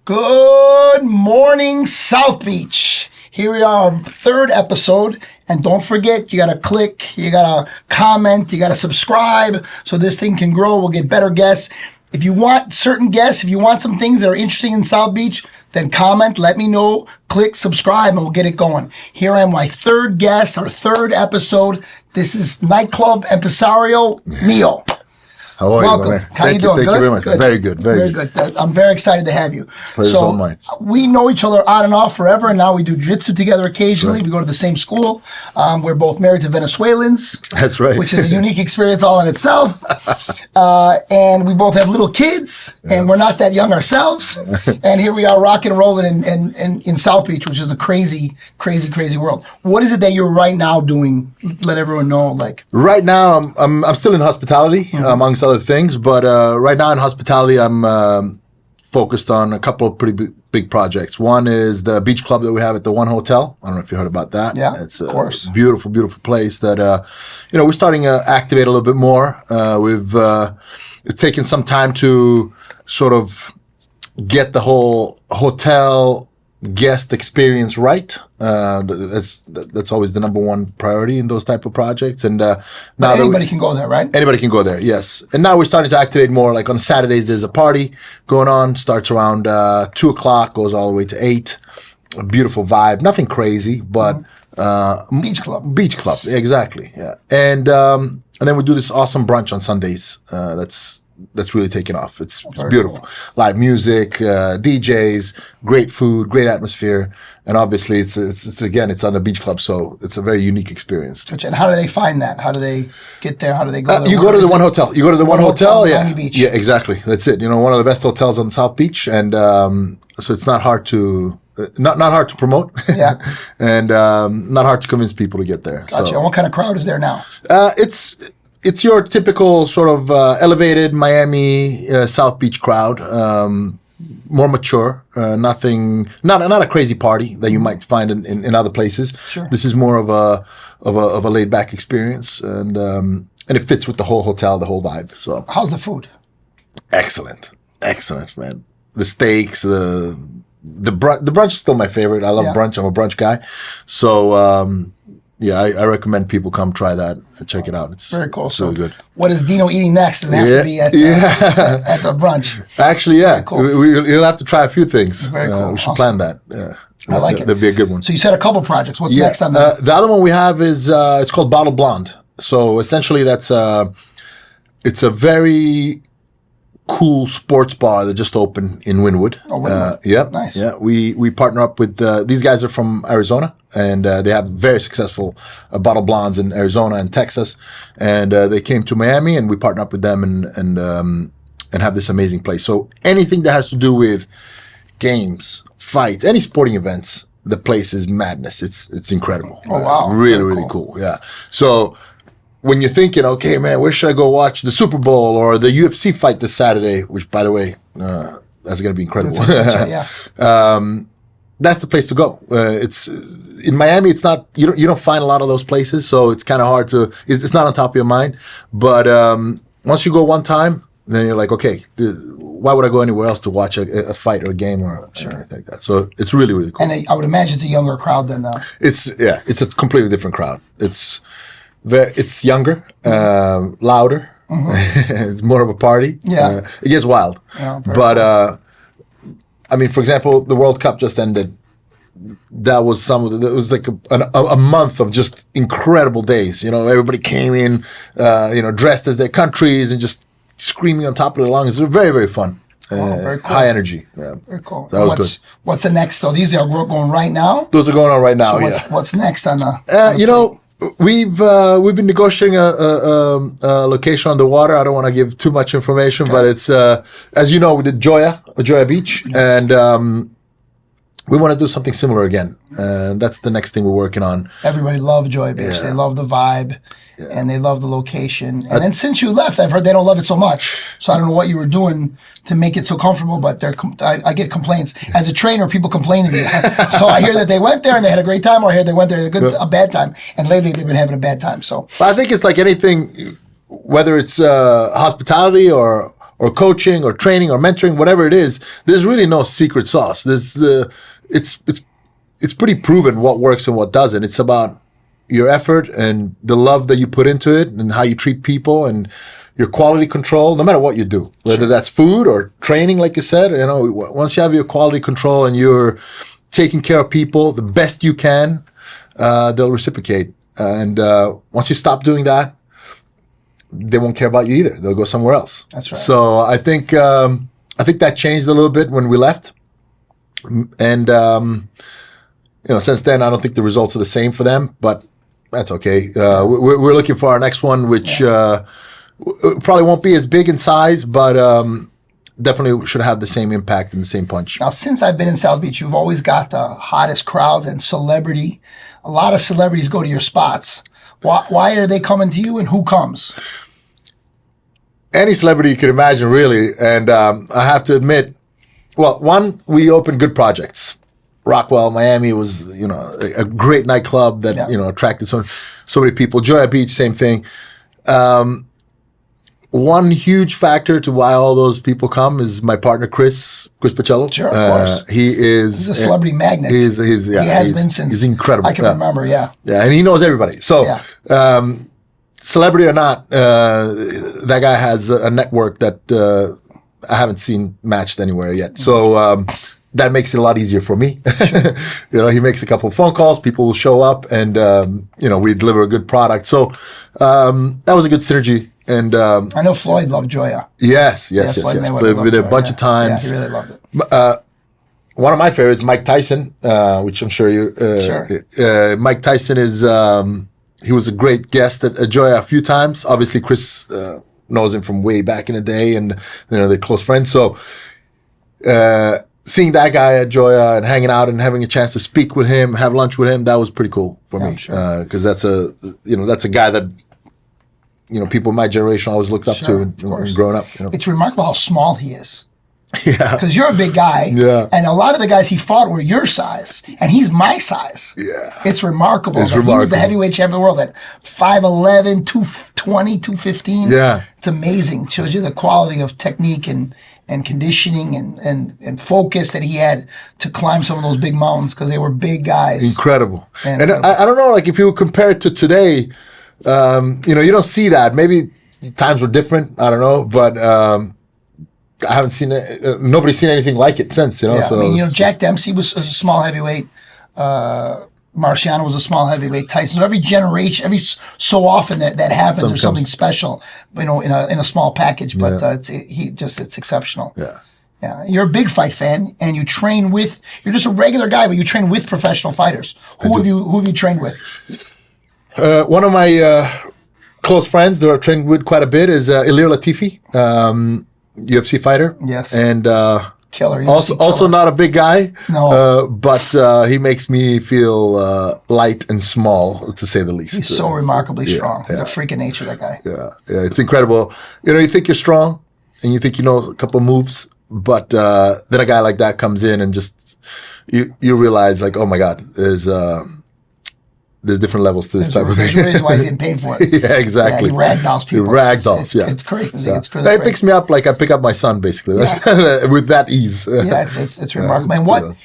Good morning, South Beach. Here we are, third episode. And don't forget, you got to click, you got to comment, you got to subscribe so this thing can grow. We'll get better guests. If you want certain guests, if you want some things that are interesting in South Beach, then comment, let me know, click, subscribe, and we'll get it going. Here I am, my third guest, our third episode. This is nightclub impresario, Mio. How are Welcome. you, man? How you doing? Thank you very much. Good. Very good. Very good. I'm very excited to have you. Pleasure's all mine. We know each other on and off forever, and now we do jiu-jitsu together occasionally. Right. We go to the same school. We're both married to Venezuelans. That's right. Which is a unique experience all in itself. And we both have little kids, and we're not that young ourselves. And here we are rocking and rolling in South Beach, which is a crazy, crazy, crazy world. What is it that you're right now doing? Let everyone know. Right now, I'm still in hospitality, amongst other things. But right now in hospitality, I'm focused on a couple of pretty big projects. One is the beach club that we have at the One Hotel. I don't know if you heard about that. Yeah, it's of course. Beautiful, beautiful place that we're starting to activate a little bit more. It's taken some time to sort of get the whole hotel guest experience right. That's always the number one priority in those type of projects. And now anybody can go there, right? Anybody can go there, yes. And now we're starting to activate more. Like on Saturdays, there's a party going on. Starts around 2 o'clock, goes all the way to 8. A beautiful vibe. Nothing crazy, but Beach club. Beach club, exactly. Yeah. And then we do this awesome brunch on Sundays. That's really taken off. It's beautiful. Cool. Live music, DJs, great food, great atmosphere, and obviously it's again on the beach club, so it's a very unique experience. And how do they find that? How do they get there? How do they go there? You go to the One Hotel. You go to the One Hotel, yeah. Miami Beach. Yeah, exactly. That's it. One of the best hotels on South Beach, and so it's not hard to not hard to promote. Yeah. And not hard to convince people to get there. Gotcha. So. And what kind of crowd is there now? It's your typical sort of elevated Miami South Beach crowd, more mature, not a crazy party that you might find in other places. Sure. This is more of a laid back experience, and it fits with the whole hotel, the whole vibe. So How's the food? excellent, man. The steaks, the brunch is still my favorite. I love brunch. I'm a brunch guy, so. Yeah, I recommend people come try that and check it out. It's very cool. It's really good. What is Dino eating next? Does it have to be at the brunch? Actually, yeah. Cool. You'll have to try a few things. Very cool. We should plan that. Yeah. I like it. That'd be a good one. So you said a couple projects. What's next on that? The other one we have is it's called Bottle Blonde. So essentially it's a very cool sports bar that just opened in Wynwood. Oh, Wynwood. Yeah. Nice. Yeah. We partner up with these guys are from Arizona, and they have very successful bottle blondes in Arizona and Texas, and they came to Miami, and we partner up with them and have this amazing place. So anything that has to do with games, fights, any sporting events, the place is madness. It's incredible. Oh, wow. Really cool. Yeah. So when you're thinking, okay, man, where should I go watch the Super Bowl or the UFC fight this Saturday, which, by the way, that's going to be incredible. That's the place to go. It's in Miami. It's not you don't find a lot of those places, so it's kind of hard to. It's not on top of your mind. But once you go one time, then you're like, okay, why would I go anywhere else to watch a fight or a game or anything like that? So it's really, really cool. And I would imagine it's a younger crowd than the. It's a completely different crowd. It's younger, louder. It's more of a party. Yeah. It gets wild. Yeah, but I mean, for example, the World Cup just ended. That was it was like a month of just incredible days. Everybody came in, dressed as their countries and just screaming on top of their lungs. It was very, very fun. Very cool. High energy. Yeah. Very cool. That was good. What's the next? So these are going right now? Those are going on right now, So what's next on the... We've been negotiating a location on the water. I don't want to give too much information, but it's as you know, we did Joya Beach, and we want to do something similar again. And that's the next thing we're working on. Everybody loved Joya Beach. Yeah. They love the vibe, and they love the location. And then since you left, I've heard they don't love it so much. So I don't know what you were doing to make it so comfortable, but I get complaints. As a trainer, people complain to me. So I hear that they went there and they had a great time, or I hear they went there and had a bad time. And lately they've been having a bad time. So I think it's like anything, whether it's hospitality or or coaching or training or mentoring, whatever it is, there's really no secret sauce. It's pretty proven what works and what doesn't. It's about your effort and the love that you put into it and how you treat people and your quality control, no matter what you do, whether that's food or training, like you said. Once you have your quality control and you're taking care of people the best you can, they'll reciprocate. And once you stop doing that, they won't care about you either. They'll go somewhere else. That's right. So I think that changed a little bit when we left, and since then I don't think the results are the same for them, but that's okay. We're looking for our next one, which probably won't be as big in size, but definitely should have the same impact and the same punch. Now, since I've been in South Beach, you've always got the hottest crowds and celebrity. A lot of celebrities go to your spots. Why are they coming to you, and who comes? Any celebrity you could imagine, really. And I have to admit, well, one, we opened good projects. Rockwell, Miami was, a great nightclub that, attracted so many people. Joya Beach, same thing. One huge factor to why all those people come is my partner, Chris Pacello. Sure, of course. He's a celebrity magnet. He has been since. He's incredible. I can remember, Yeah, and he knows everybody. So, celebrity or not, that guy has a network that I haven't seen matched anywhere yet. So, that makes it a lot easier for me. Sure. He makes a couple of phone calls, people will show up, and, we deliver a good product. So, that was a good synergy. And I know Floyd loved Joya. Yes. Floyd Played with it a bunch of times. Yeah, he really loved it. One of my favorites, Mike Tyson, which I'm sure you. Sure. Mike Tyson is. He was a great guest at Joya a few times. Obviously, Chris knows him from way back in the day, and they're close friends. So, seeing that guy at Joya and hanging out and having a chance to speak with him, have lunch with him, that was pretty cool for me. Because that's a guy that. People in my generation always looked up to and growing up. It's remarkable how small he is. Yeah. Because you're a big guy. Yeah. And a lot of the guys he fought were your size. And he's my size. Yeah. It's remarkable. He was the heavyweight champion of the world at 5'11", 220, 215. Yeah. It's amazing. Shows you the quality of technique and conditioning and focus that he had to climb some of those big mountains because they were big guys. Incredible. And I don't know, if you compare it to today, you don't see that. Maybe times were different. I don't know, but I haven't seen it. Nobody's seen anything like it since. Yeah, So Jack Dempsey was a small heavyweight. Marciano was a small heavyweight. Tyson. Every generation, every so often that happens, there's something special. In a small package, but it's exceptional. Yeah. Yeah, you're a big fight fan, and you train with. You're just a regular guy, but you train with professional fighters. Who have you trained with? One of my close friends that I've trained with quite a bit is Ilir Latifi, UFC fighter. Yes. And killer. Also not a big guy. No. But he makes me feel light and small, to say the least. He's so remarkably strong. He's a freak of nature, that guy. Yeah, it's incredible. You think you're strong, and you think you know a couple of moves, but then a guy like that comes in and just you realize, like, oh my God, there's different levels to this type of thing. There's a reason why he's getting paid for it. Yeah, exactly. Yeah, he ragdolls people. It's crazy. Yeah. It's crazy. It picks me up like I pick up my son, basically. That's with that ease. Yeah, it's remarkable. And what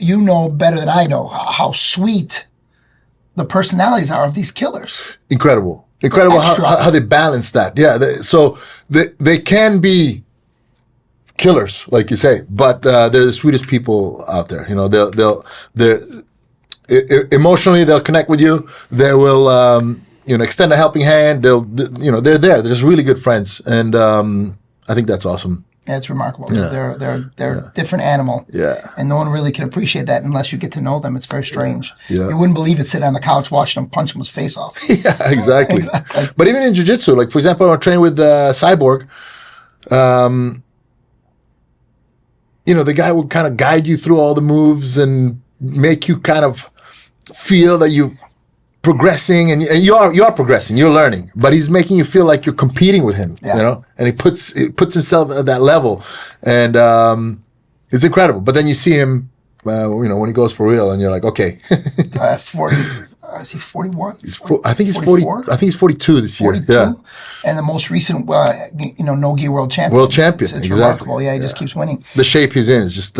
you know better than I know how sweet the personalities are of these killers. Incredible how they balance that. Yeah, so they can be killers, like you say, but they're the sweetest people out there. They're emotionally, they'll connect with you. They will, extend a helping hand. They're there. They're just really good friends, and I think that's awesome. Yeah, it's remarkable. Yeah. They're a different animal. Yeah, and no one really can appreciate that unless you get to know them. It's very strange. Yeah. You wouldn't believe it sitting on the couch watching him punch his face off. Yeah, exactly. But even in jiu-jitsu, like for example, I train with Cyborg. The guy will kind of guide you through all the moves and make you kind of feel that you're progressing, and you are progressing, you're learning, but he's making you feel like you're competing with him, and he puts himself at that level, and it's incredible. But then you see him, when he goes for real, and you're like, okay. Is he 41? I think he's 40. I think he's 42 this year. 42? Yeah. And the most recent, no gi world champion. World champion. It's exactly. remarkable. Yeah, he just keeps winning. The shape he's in is just,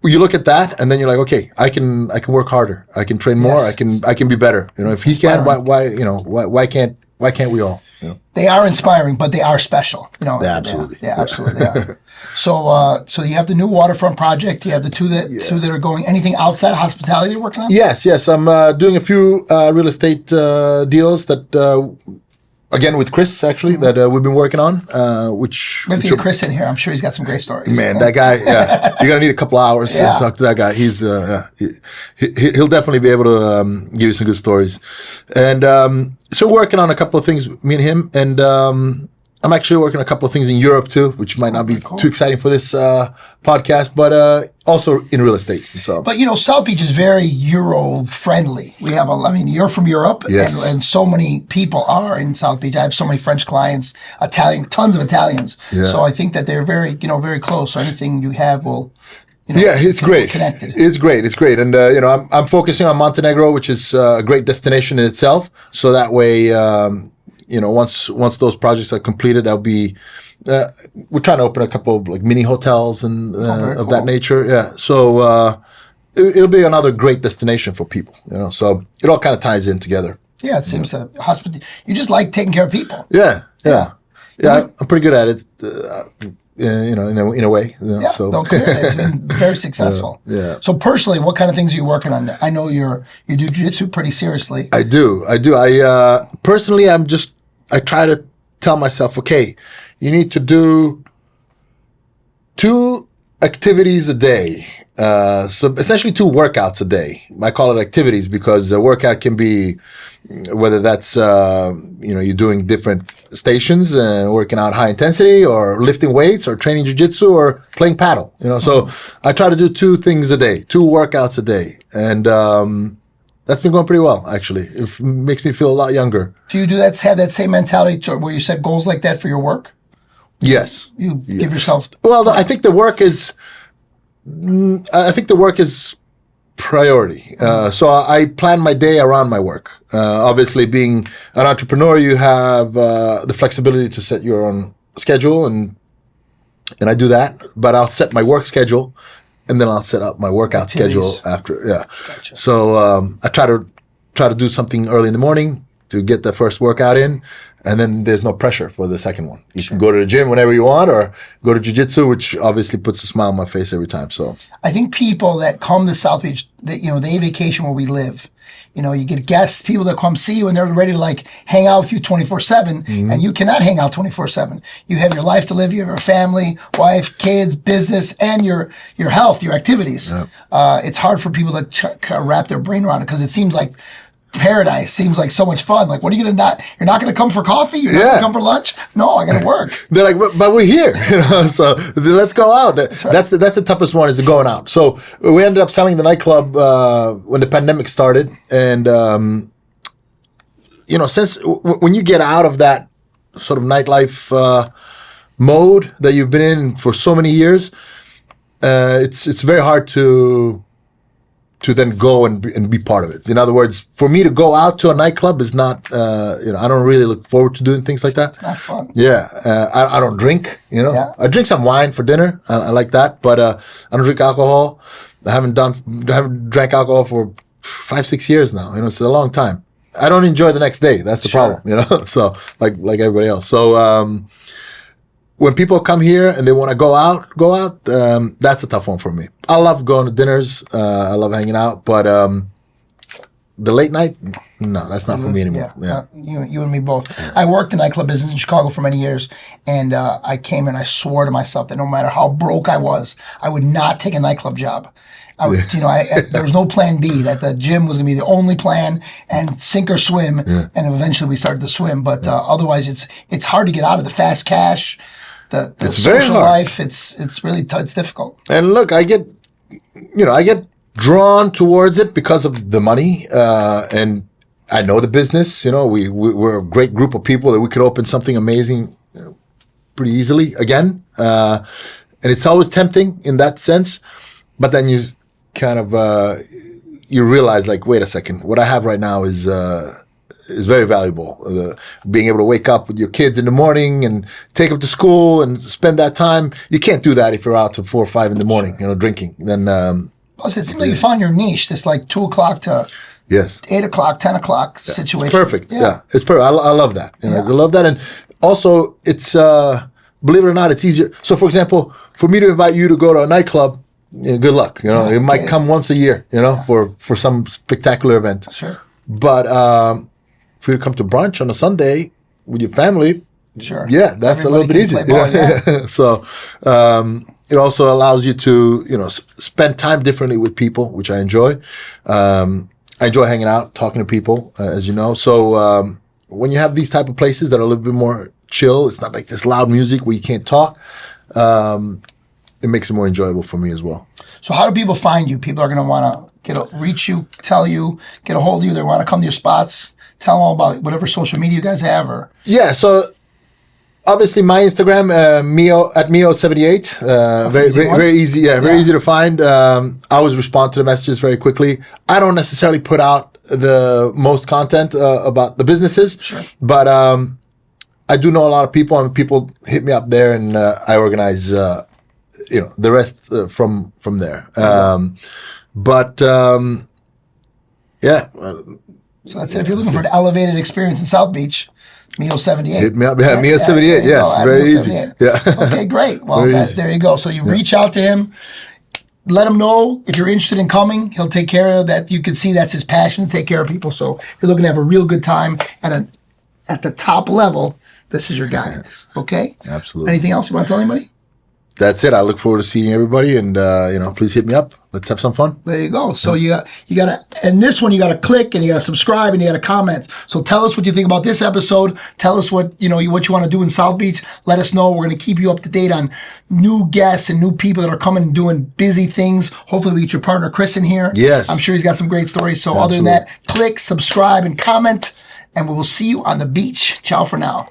you look at that and then you're like, okay, I can work harder. I can train more. Yes, I can be better. If he can, why can't we all? They are inspiring, but they are special. Absolutely. Yeah, absolutely. They are. So you have the new waterfront project. You have the two that are going. Anything outside of hospitality you're working on? Yes. I'm doing a few real estate deals that. Again, with Chris, actually, that we've been working on, which... We have to get Chris in here. I'm sure he's got some great stories. Man, that guy, you're going to need a couple hours to talk to that guy. He's, he'll definitely be able to give you some good stories. And so we're working on a couple of things, me and him, and I'm actually working on a couple of things in Europe, too, which might not be too exciting for this podcast, but also in real estate. So. But, South Beach is very Euro-friendly. We have you're from Europe, yes. and so many people are in South Beach. I have so many French clients, tons of Italians. Yeah. So I think that they're very, very close. So anything you have will... it's great. Connected. It's great. And, I'm focusing on Montenegro, which is a great destination in itself. So that way... once those projects are completed, that'll be. We're trying to open a couple of mini hotels and of that nature. Yeah, so it'll be another great destination for people. So it all kind of ties in together. Yeah, it seems that you just like taking care of people. Yeah. I'm pretty good at it. In a way. So clearly it's been very successful. Yeah. So personally, what kind of things are you working on? I know you do jiu-jitsu pretty seriously. I do. I personally, I try to tell myself, okay, you need to do 2 activities a day. So essentially 2 workouts a day. I call it activities because a workout can be, whether that's, you're doing different stations and working out high intensity or lifting weights or training jiu-jitsu or playing paddle, So I try to do 2 things a day, 2 workouts a day. And, that's been going pretty well, actually. It makes me feel a lot younger. Do you have that same mentality where you set goals like that for your work? Yes. You give yourself... Well, I think the work is priority. So I plan my day around my work. Obviously, being an entrepreneur, you have the flexibility to set your own schedule, and I do that. But I'll set my work schedule, and then I'll set up my workout schedule after. Yeah. Gotcha. So I try to do something early in the morning to get the first workout in, and then there's no pressure for the second one. You can go to the gym whenever you want, or go to jiu-jitsu, which obviously puts a smile on my face every time. So I think people that come to South Beach, they vacation where we live. You get guests, people that come see you, and they're ready to hang out with you 24/7, and you cannot hang out 24/7. You have your life to live. You have your family, wife, kids, business, and your health, your activities. Yeah. It's hard for people to wrap their brain around it because it seems like paradise. Seems like so much fun. What are you gonna you're not gonna come for coffee? You're not gonna come for lunch? No, I gotta work. They're like, but we're here, so let's go out. That's the toughest one, is the going out. So we ended up selling the nightclub when the pandemic started, and since when you get out of that sort of nightlife mode that you've been in for so many years, it's very hard to then go and be part of it. In other words, for me to go out to a nightclub is not, I don't really look forward to doing things like that. It's not fun. Yeah. I don't drink, Yeah. I drink some wine for dinner. I like that, but I don't drink alcohol. I haven't drank alcohol for 5-6 years now. It's a long time. I don't enjoy the next day. That's the problem, So like everybody else. So, when people come here and they want to go out, that's a tough one for me. I love going to dinners. I love hanging out. But the late night, no, that's not for me anymore. Yeah. You and me both. I worked in nightclub business in Chicago for many years. And I came and I swore to myself that no matter how broke I was, I would not take a nightclub job. I was, there was no plan B, that the gym was going to be the only plan, and sink or swim. Yeah. And eventually we started to swim. But otherwise, it's hard to get out of the fast cash. The it's social very hard. life, it's really it's difficult. And look, I get drawn towards it because of the money, and I know the business. We're a great group of people that we could open something amazing pretty easily again, and it's always tempting in that sense. But then you kind of you realize, like, wait a second, what I have right now is very valuable. Being able to wake up with your kids in the morning and take them to school and spend that time. You can't do that if you're out till 4 or 5 in the morning, drinking. Then plus, it seems like you found your niche. This like 2 o'clock to yes, 8 o'clock, 10 o'clock situation. It's perfect. Yeah, it's perfect. I love that. I love that, and also it's believe it or not, it's easier. So, for example, for me to invite you to go to a nightclub, good luck. It might come once a year. For some spectacular event. Sure. But for you to come to brunch on a Sunday with your family, sure. Yeah, that's a little bit easier. So it also allows you to spend time differently with people, which I enjoy. I enjoy hanging out, talking to people, as you know. So when you have these type of places that are a little bit more chill, it's not like this loud music where you can't talk. It makes it more enjoyable for me as well. So how do people find you? People are going to want to reach you, tell you, get a hold of you. They want to come to your spots. Tell them all about whatever social media you guys have. Yeah, so obviously my Instagram, Mio78. Very easy. Yeah, very easy to find. I always respond to the messages very quickly. I don't necessarily put out the most content about the businesses. Sure. But I do know a lot of people, and people hit me up there, and I organize the rest from there. Yeah. So that's it. If you're looking for an elevated experience in South Beach, Mio78. Hit me up. Yeah, Mio78. Yes, very easy. Yeah. Okay, great. Well, there you go. So you reach out to him. Let him know if you're interested in coming. He'll take care of that. You can see that's his passion to take care of people. So if you're looking to have a real good time at the top level, this is your guy. Okay? Absolutely. Anything else you want to tell anybody? That's it. I look forward to seeing everybody, and please hit me up. Let's have some fun. There you go. So you gotta, and this one you gotta click, and you gotta subscribe, and you gotta comment. So tell us what you think about this episode. Tell us what you want to do in South Beach. Let us know. We're gonna keep you up to date on new guests and new people that are coming and doing busy things. Hopefully we get your partner Chris in here. Yes, I'm sure he's got some great stories. So Absolutely. Other than that, click, subscribe, and comment, and we will see you on the beach. Ciao for now.